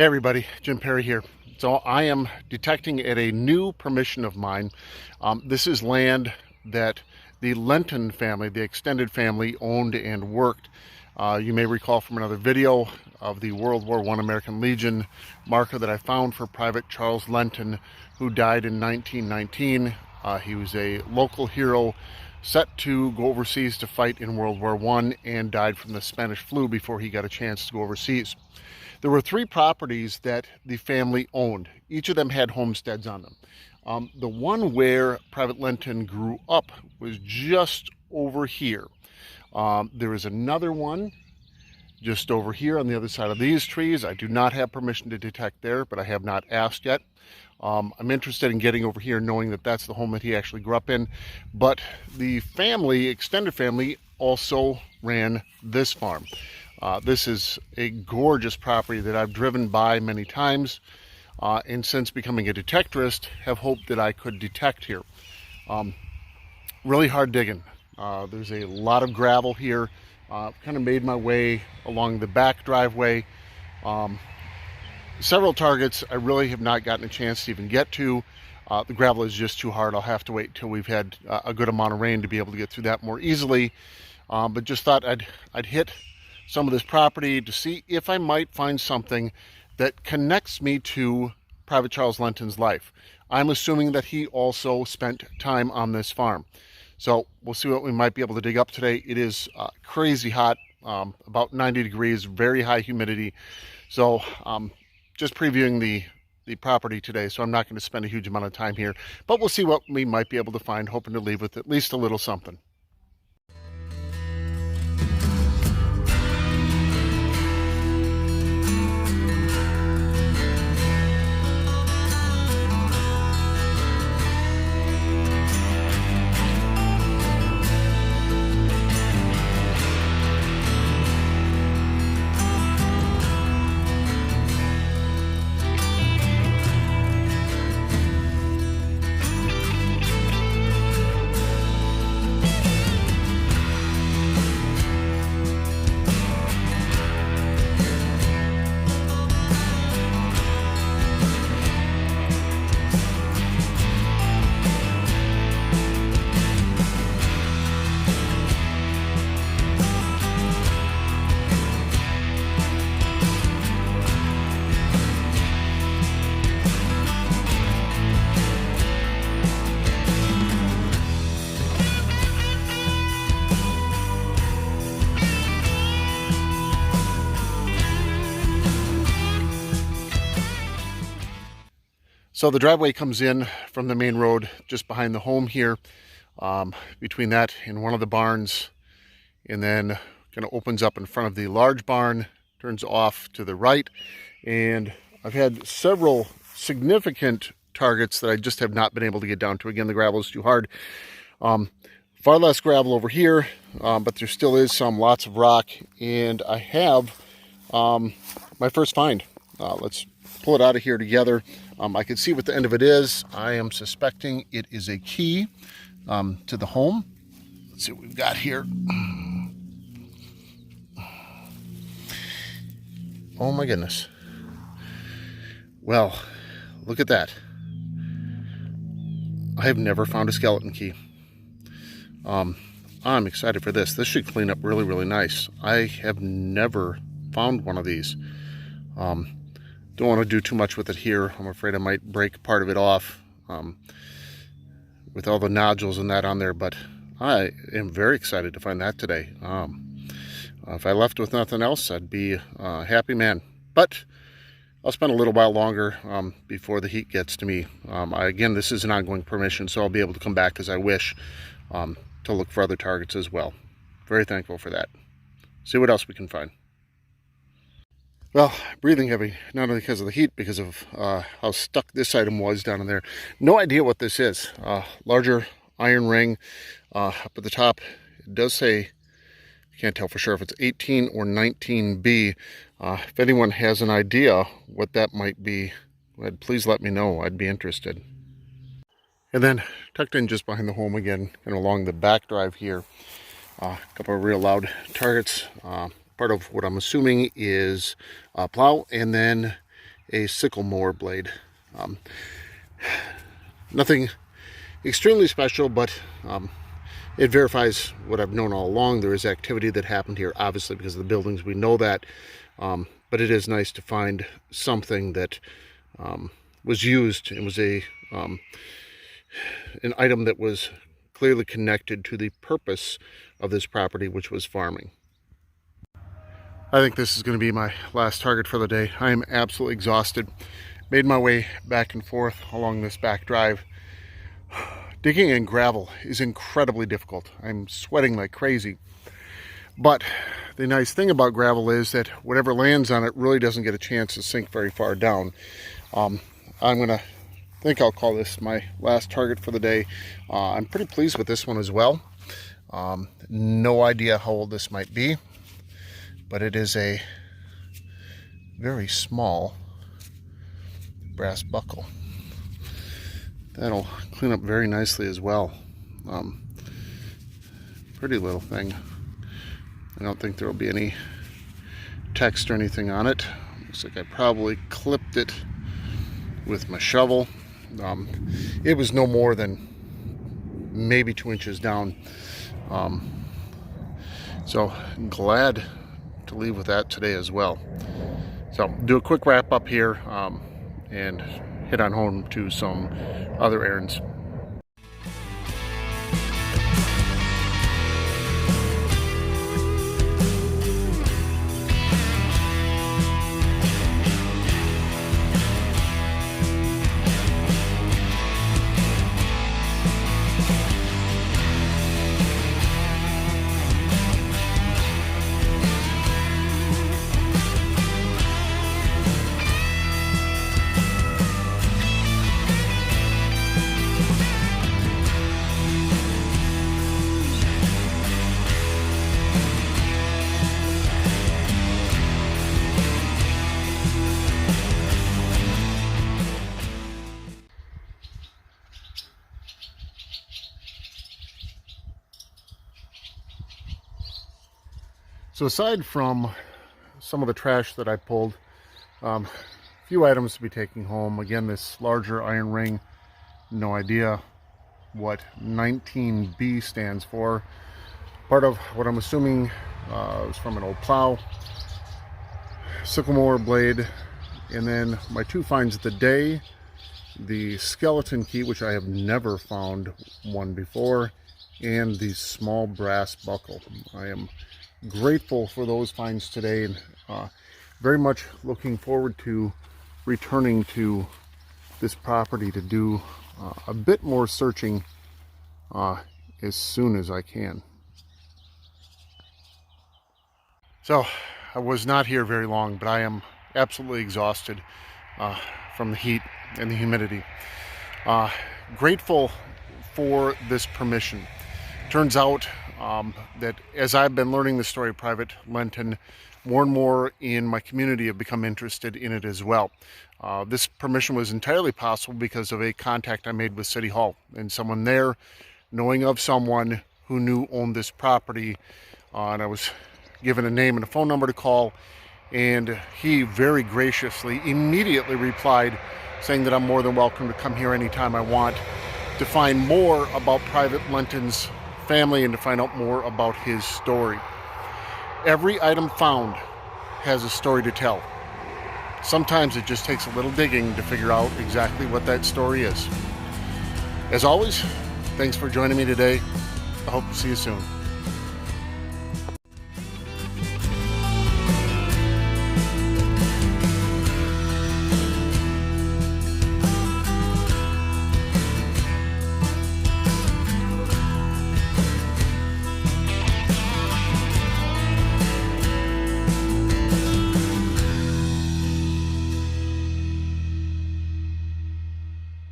Hey everybody, Jim Perry here. So I am detecting at a new permission of mine. This is land that the Lenton family, the extended family, owned and worked. You may recall from another video of the World War I American Legion marker that I found for Private Charles Lenton, who died in 1919. He was a local hero set to go overseas to fight in World War I and died from the Spanish flu before he got a chance to go overseas. There were three properties that the family owned. Each of them had homesteads on them. The one where Private Lenton grew up was just over here. There is another one just over here on the other side of these trees. I do not have permission to detect there, but I have not asked yet. I'm interested in getting over here knowing that that's the home that he actually grew up in. But the family, extended family, also ran this farm. This is a gorgeous property that I've driven by many times, and since becoming a detectorist, have hoped that I could detect here. Really hard digging. There's a lot of gravel here. Kind of made my way along the back driveway. Several targets I really have not gotten a chance to even get to. The gravel is just too hard. I'll have to wait till we've had a good amount of rain to be able to get through that more easily. But just thought I'd hit some of this property to see if I might find something that connects me to Private Charles Lenton's life. I'm assuming that he also spent time on this farm. So we'll see what we might be able to dig up today. It is crazy hot, about 90 degrees, very high humidity. So just previewing the property today, so I'm not going to spend a huge amount of time here, but we'll see what we might be able to find, hoping to leave with at least a little something. So the driveway comes in from the main road just behind the home here, between that and one of the barns, and then kind of opens up in front of the large barn, turns off to the right. And I've had several significant targets that I just have not been able to get down to. Again, the gravel is too hard. Far less gravel over here, but there still is lots of rock. And I have my first find. Let's pull it out of here together. I can see what the end of it is. I am suspecting it is a key to the home. Let's see what we've got here. Oh my goodness. Well, look at that. I have never found a skeleton key. I'm excited for this. This should clean up really, really nice. I have never found one of these. Don't want to do too much with it here. I'm afraid I might break part of it off with all the nodules and that on there, but I am very excited to find that today. If I left with nothing else, I'd be a happy man. But I'll spend a little while longer before the heat gets to me. Again, this is an ongoing permission, so I'll be able to come back as I wish to look for other targets as well. Very thankful for that. See what else we can find. Well, breathing heavy, not only because of the heat, because of how stuck this item was down in there. No idea what this is. Larger iron ring up at the top. It does say, I can't tell for sure if it's 18 or 19B. If anyone has an idea what that might be, please let me know. I'd be interested. And then tucked in just behind the home again, and along the back drive here, a couple of real loud targets. Part of what I'm assuming is a plow, and then a sickle mower blade. Nothing extremely special, but it verifies what I've known all along. There is activity that happened here, obviously, because of the buildings. We know that. But it is nice to find something that was used and was an item that was clearly connected to the purpose of this property, which was farming. I think this is going to be my last target for the day. I am absolutely exhausted. Made my way back and forth along this back drive. Digging in gravel is incredibly difficult. I'm sweating like crazy. But the nice thing about gravel is that whatever lands on it really doesn't get a chance to sink very far down. I'm gonna think I'll call this my last target for the day. I'm pretty pleased with this one as well. No idea how old this might be, but it is a very small brass buckle. That'll clean up very nicely as well. Pretty little thing. I don't think there will be any text or anything on it. Looks like I probably clipped it with my shovel. It was no more than maybe 2 inches down. So glad to leave with that today as well. So do a quick wrap up here and head on home to some other errands. So aside from some of the trash that I pulled, a few items to be taking home. Again, this larger iron ring, no idea what 19B stands for. Part of what I'm assuming is from an old plow, sickle mower blade, and then my two finds of the day, the skeleton key, which I have never found one before, and the small brass buckle. I am grateful for those finds today, and very much looking forward to returning to this property to do a bit more searching as soon as I can. So I was not here very long, but I am absolutely exhausted from the heat and the humidity. Grateful for this permission. Turns out that as I've been learning the story of private Lenten, more and more in my community have become interested in it as well. This permission was entirely possible because of a contact I made with City Hall, and someone there knowing of someone who owned this property, and I was given a name and a phone number to call, and he very graciously immediately replied saying that I'm more than welcome to come here anytime I want to find more about private Lenten's family and to find out more about his story. Every item found has a story to tell. Sometimes it just takes a little digging to figure out exactly what that story is. As always, thanks for joining me today. I hope to see you soon.